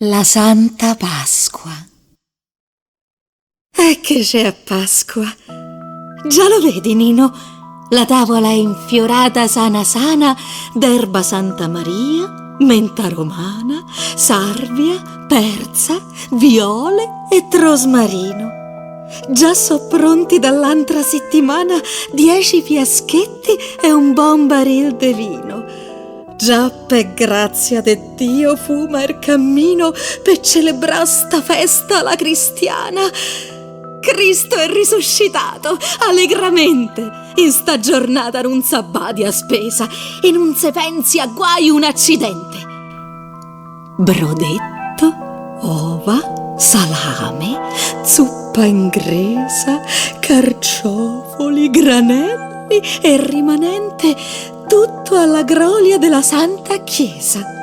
La Santa Pasqua. E che c'è a Pasqua? Già lo vedi, Nino? La tavola è infiorata sana sana d'erba Santa Maria, menta romana, sarvia, perza, viole e trosmarino. Già so pronti dall'altra settimana 10 fiaschetti e un buon baril de vino. Già per grazia de Dio fuma il cammino per celebrare sta festa alla cristiana. Cristo è risuscitato allegramente. In sta giornata non s'abbadi a spesa e non se pensi a guai un accidente. Brodetto, ova, salame, zuppa ingresa, carciofoli, granelli e rimanente tutto alla grolia della Santa Chiesa.